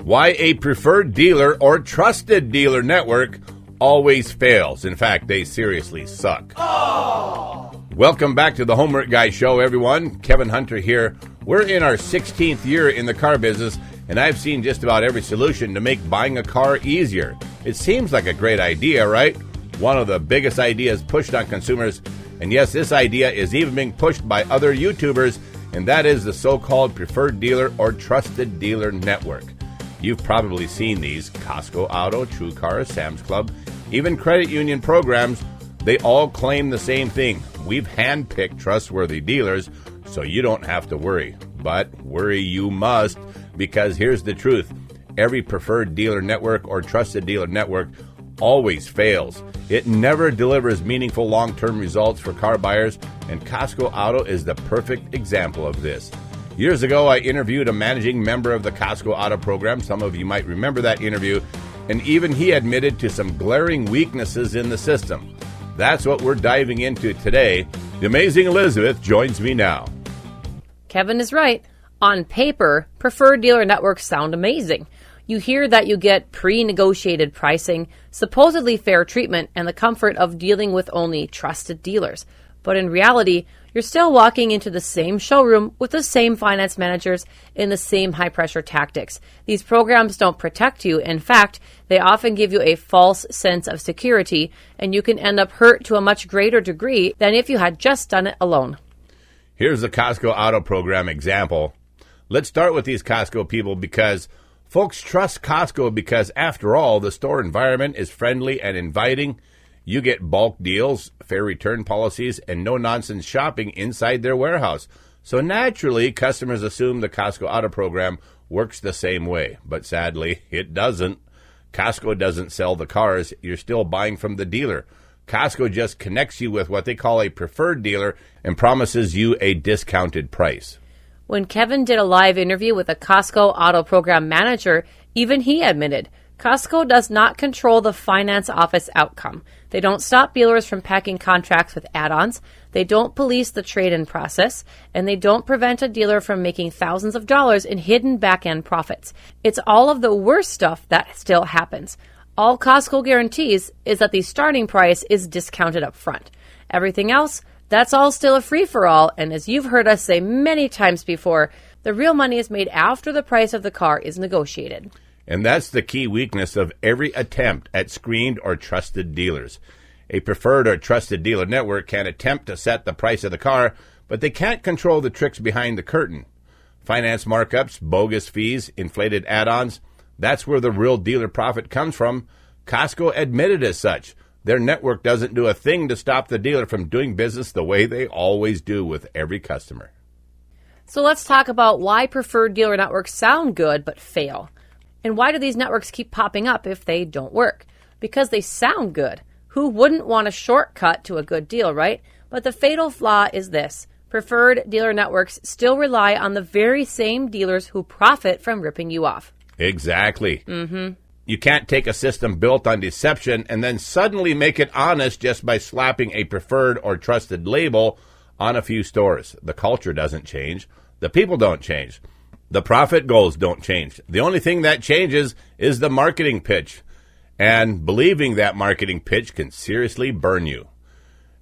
Why a preferred dealer or trusted dealer network always fails. In fact, they seriously suck. Oh! Welcome back to the Homework Guy Show, everyone. Kevin Hunter here. We're in our 16th year in the car business, and I've seen just about every solution to make buying a car easier. It seems like a great idea, right? One of the biggest ideas pushed on consumers, and yes, this idea is even being pushed by other YouTubers, and that is the so-called preferred dealer or trusted dealer network. You've probably seen these: Costco Auto, TrueCar, Sam's Club, even credit union programs. They all claim the same thing. We've handpicked trustworthy dealers, so you don't have to worry. But worry you must, because here's the truth. Every preferred dealer network or trusted dealer network always fails. It never delivers meaningful long-term results for car buyers, and Costco Auto is the perfect example of this. Years ago, I interviewed a managing member of the Costco Auto program. Some of you might remember that interview, and even he admitted to some glaring weaknesses in the system. That's what we're diving into today. The amazing Elizabeth joins me now. Kevin is right. On paper, preferred dealer networks sound amazing. You hear that you get pre-negotiated pricing, supposedly fair treatment, and the comfort of dealing with only trusted dealers. But in reality, you're still walking into the same showroom with the same finance managers in the same high-pressure tactics. These programs don't protect you. In fact, they often give you a false sense of security, and you can end up hurt to a much greater degree than if you had just done it alone. Here's the Costco Auto program example. Let's start with these Costco people because folks trust Costco because, after all, the store environment is friendly and inviting. You get bulk deals, fair return policies, and no-nonsense shopping inside their warehouse. So naturally, customers assume the Costco Auto program works the same way. But sadly, it doesn't. Costco doesn't sell the cars. You're still buying from the dealer. Costco just connects you with what they call a preferred dealer and promises you a discounted price. When Kevin did a live interview with a Costco Auto program manager, even he admitted Costco does not control the finance office outcome. They don't stop dealers from packing contracts with add-ons. They don't police the trade-in process, and they don't prevent a dealer from making thousands of dollars in hidden back-end profits. It's all of the worst stuff that still happens. All Costco guarantees is that the starting price is discounted up front. Everything else, that's all still a free-for-all, and as you've heard us say many times before, the real money is made after the price of the car is negotiated. And that's the key weakness of every attempt at screened or trusted dealers. A preferred or trusted dealer network can attempt to set the price of the car, but they can't control the tricks behind the curtain. Finance markups, bogus fees, inflated add-ons, that's where the real dealer profit comes from. Costco admitted as such. Their network doesn't do a thing to stop the dealer from doing business the way they always do with every customer. So let's talk about why preferred dealer networks sound good but fail. And why do these networks keep popping up if they don't work? Because they sound good. Who wouldn't want a shortcut to a good deal, right? But the fatal flaw is this. Preferred dealer networks still rely on the very same dealers who profit from ripping you off. Exactly. You can't take a system built on deception and then suddenly make it honest just by slapping a preferred or trusted label on a few stores. The culture doesn't change. The people don't change. The profit goals don't change. The only thing that changes is the marketing pitch. And believing that marketing pitch can seriously burn you.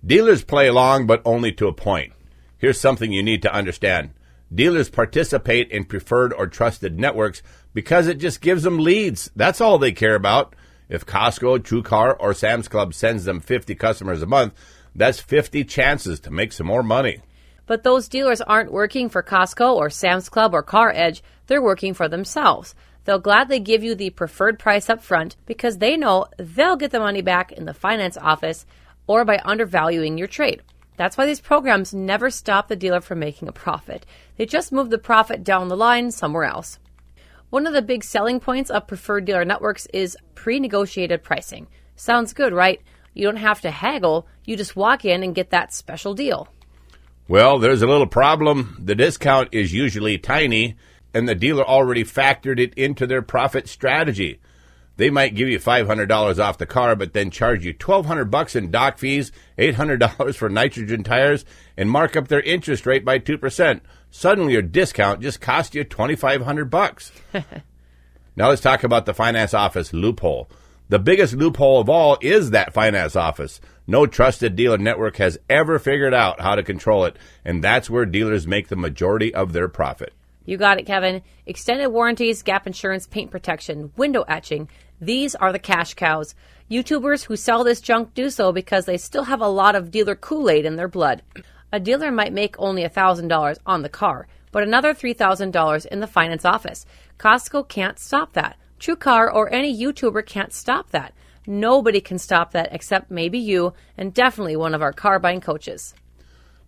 Dealers play along, but only to a point. Here's something you need to understand. Dealers participate in preferred or trusted networks because it just gives them leads. That's all they care about. If Costco, TrueCar, or Sam's Club sends them 50 customers a month, that's 50 chances to make some more money. But those dealers aren't working for Costco or Sam's Club or Car Edge. They're working for themselves. They'll gladly give you the preferred price up front because they know they'll get the money back in the finance office or by undervaluing your trade. That's why these programs never stop the dealer from making a profit. They just move the profit down the line somewhere else. One of the big selling points of preferred dealer networks is pre-negotiated pricing. Sounds good, right? You don't have to haggle. You just walk in and get that special deal. Well, there's a little problem. The discount is usually tiny, and the dealer already factored it into their profit strategy. They might give you $500 off the car, but then charge you $1,200 in dock fees, $800 for nitrogen tires, and mark up their interest rate by 2%. Suddenly, your discount just cost you $2,500. Now let's talk about the finance office loophole. The biggest loophole of all is that finance office. No trusted dealer network has ever figured out how to control it, and that's where dealers make the majority of their profit. You got it, Kevin. Extended warranties, gap insurance, paint protection, window etching. These are the cash cows. YouTubers who sell this junk do so because they still have a lot of dealer Kool-Aid in their blood. A dealer might make only $1,000 on the car, but another $3,000 in the finance office. Costco can't stop that. TrueCar or any YouTuber can't stop that. Nobody can stop that except maybe you and definitely one of our car buying coaches.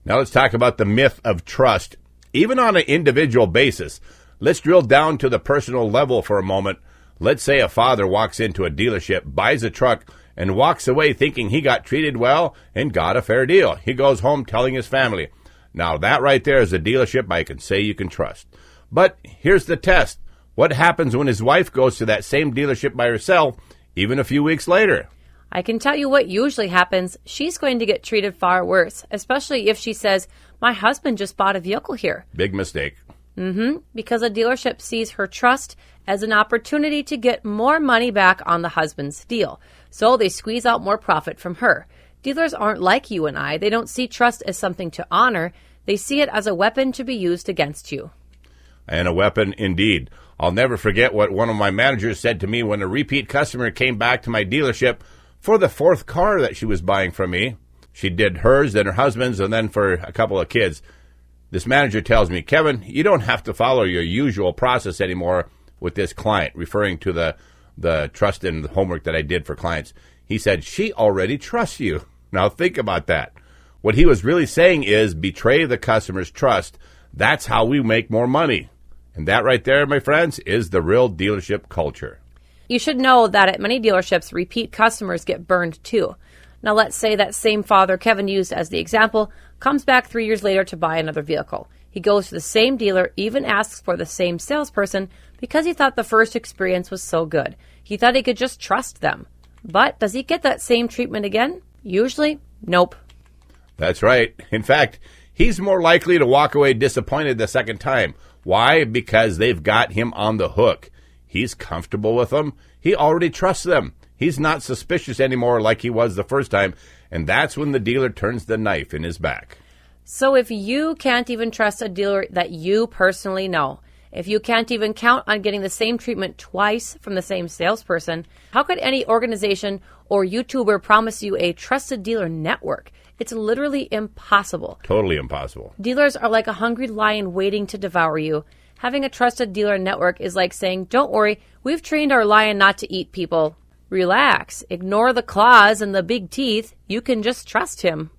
Now let's talk about the myth of trust, even on an individual basis. Let's drill down to the personal level for a moment. Let's say a father walks into a dealership, buys a truck, and walks away thinking he got treated well and got a fair deal. He goes home telling his family. Now that right there is a dealership I can say you can trust. But here's the test. What happens when his wife goes to that same dealership by herself, even a few weeks later? I can tell you what usually happens. She's going to get treated far worse, especially if she says, my husband just bought a vehicle here. Big mistake. Because a dealership sees her trust as an opportunity to get more money back on the husband's deal. So they squeeze out more profit from her. Dealers aren't like you and I. They don't see trust as something to honor. They see it as a weapon to be used against you. And a weapon indeed. I'll never forget what one of my managers said to me when a repeat customer came back to my dealership for the fourth car that she was buying from me. She did hers, then her husband's, and then for a couple of kids. This manager tells me, Kevin, you don't have to follow your usual process anymore with this client, referring to the trust and homework that I did for clients. He said, she already trusts you. Now think about that. What he was really saying is betray the customer's trust. That's how we make more money. And that right there, my friends, is the real dealership culture. You should know that at many dealerships, repeat customers get burned too. Now let's say that same father Kevin used as the example comes back 3 years later to buy another vehicle. He goes to the same dealer, even asks for the same salesperson because he thought the first experience was so good. He thought he could just trust them. But does he get that same treatment again? Usually, nope. That's right. In fact, he's more likely to walk away disappointed the second time. Why? Because they've got him on the hook. He's comfortable with them. He already trusts them. He's not suspicious anymore like he was the first time, and that's when the dealer turns the knife in his back. So if you can't even trust a dealer that you personally know, if you can't even count on getting the same treatment twice from the same salesperson, how could any organization or YouTuber promise you a trusted dealer network? It's literally impossible. Totally impossible. Dealers are like a hungry lion waiting to devour you. Having a trusted dealer network is like saying, don't worry, we've trained our lion not to eat people. Relax. Ignore the claws and the big teeth. You can just trust him.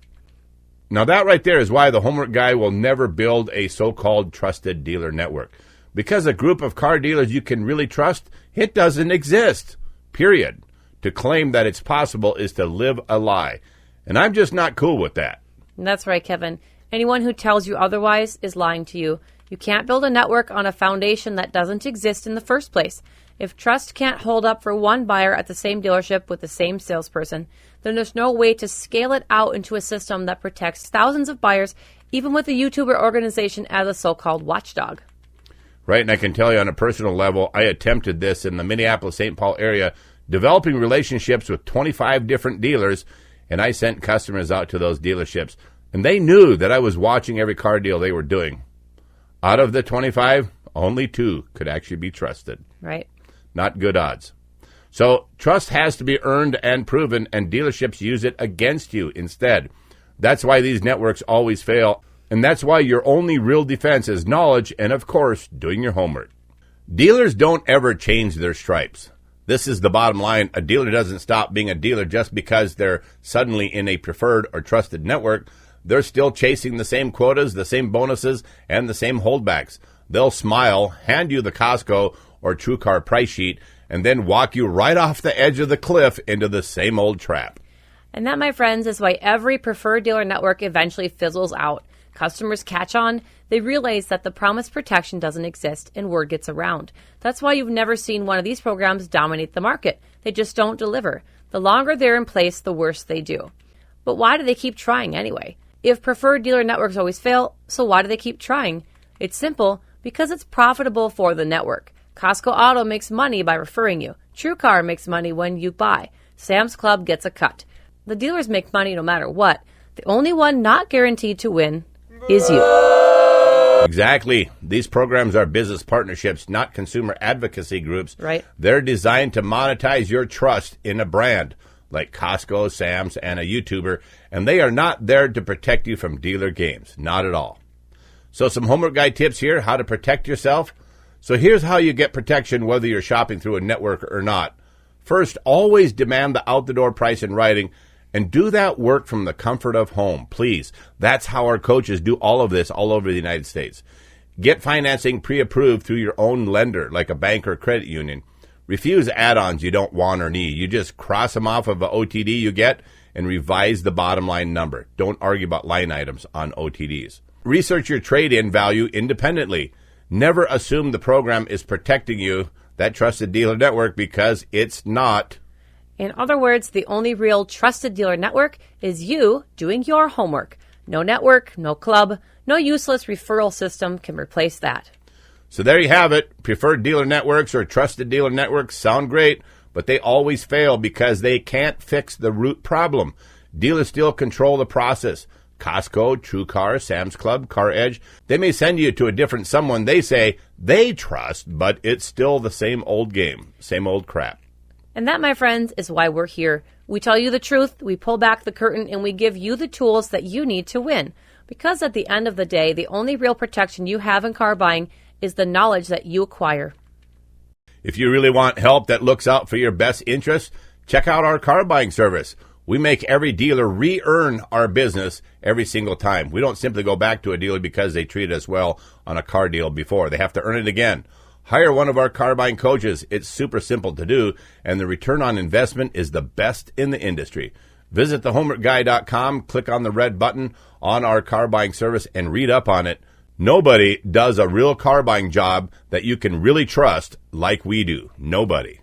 Now that right there is why the homework guy will never build a so-called trusted dealer network. Because a group of car dealers you can really trust, it doesn't exist. Period. To claim that it's possible is to live a lie. And I'm just not cool with that. That's right, Kevin. Anyone who tells you otherwise is lying to you. You can't build a network on a foundation that doesn't exist in the first place. If trust can't hold up for one buyer at the same dealership with the same salesperson, then there's no way to scale it out into a system that protects thousands of buyers, even with a YouTuber organization as a so-called watchdog. Right, and I can tell you on a personal level, I attempted this in the Minneapolis-St. Paul area, developing relationships with 25 different dealers, and I sent customers out to those dealerships. And they knew that I was watching every car deal they were doing. Out of the 25, only 2 could actually be trusted. Right. Not good odds. So trust has to be earned and proven, and dealerships use it against you instead. That's why these networks always fail, and that's why your only real defense is knowledge and, of course, doing your homework. Dealers don't ever change their stripes. This is the bottom line. A dealer doesn't stop being a dealer just because they're suddenly in a preferred or trusted network. They're still chasing the same quotas, the same bonuses, and the same holdbacks. They'll smile, hand you the Costco or TrueCar price sheet, and then walk you right off the edge of the cliff into the same old trap. And that, my friends, is why every preferred dealer network eventually fizzles out. Customers catch on. They realize that the promised protection doesn't exist, and word gets around. That's why you've never seen one of these programs dominate the market. They just don't deliver. The longer they're in place, the worse they do. But why do they keep trying anyway? If preferred dealer networks always fail, so why do they keep trying? It's simple, because it's profitable for the network. Costco Auto makes money by referring you. TrueCar makes money when you buy. Sam's Club gets a cut. The dealers make money no matter what. The only one not guaranteed to win is you. Exactly. These programs are business partnerships, not consumer advocacy groups. Right. They're designed to monetize your trust in a brand like Costco, Sam's, and a YouTuber, and they are not there to protect you from dealer games. Not at all. So some homework guide tips here, how to protect yourself. So here's how you get protection whether you're shopping through a network or not. First, always demand the out-the-door price in writing, and do that work from the comfort of home, please. That's how our coaches do all of this all over the United States. Get financing pre-approved through your own lender, like a bank or credit union. Refuse add-ons you don't want or need. You just cross them off of an OTD you get and revise the bottom line number. Don't argue about line items on OTDs. Research your trade-in value independently. Never assume the program is protecting you, that trusted dealer network, because it's not. In other words, the only real trusted dealer network is you doing your homework. No network, no club, no useless referral system can replace that. So there you have it. Preferred dealer networks or trusted dealer networks sound great, but they always fail because they can't fix the root problem. Dealers still control the process. Costco, TrueCar, Sam's Club, Car Edge, they may send you to a different someone they say they trust, but it's still the same old game, same old crap. And that, my friends, is why we're here. We tell you the truth, we pull back the curtain, and we give you the tools that you need to win. Because at the end of the day, the only real protection you have in car buying is the knowledge that you acquire. If you really want help that looks out for your best interests, check out our car buying service. We make every dealer re-earn our business every single time. We don't simply go back to a dealer because they treated us well on a car deal before. They have to earn it again. Hire one of our car buying coaches. It's super simple to do, and the return on investment is the best in the industry. Visit thehomeworkguy.com, click on the red button on our car buying service, and read up on it. Nobody does a real car buying job that you can really trust like we do. Nobody.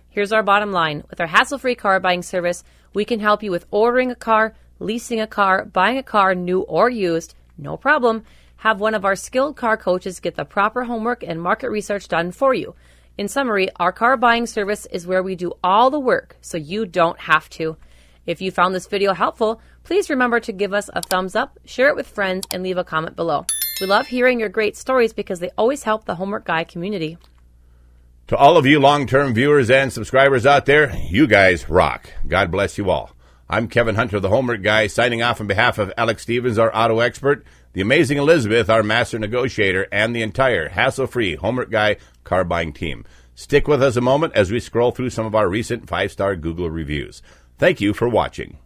Here's our bottom line. With our hassle-free car buying service, we can help you with ordering a car, leasing a car, buying a car, new or used, no problem. Have one of our skilled car coaches get the proper homework and market research done for you. In summary, our car buying service is where we do all the work, so you don't have to. If you found this video helpful, please remember to give us a thumbs up, share it with friends, and leave a comment below. We love hearing your great stories because they always help the Homework Guy community. To all of you long-term viewers and subscribers out there, you guys rock. God bless you all. I'm Kevin Hunter, the Homework Guy, signing off on behalf of Alex Stevens, our auto expert, the amazing Elizabeth, our master negotiator, and the entire hassle-free Homework Guy car buying team. Stick with us a moment as we scroll through some of our recent 5-star Google reviews. Thank you for watching.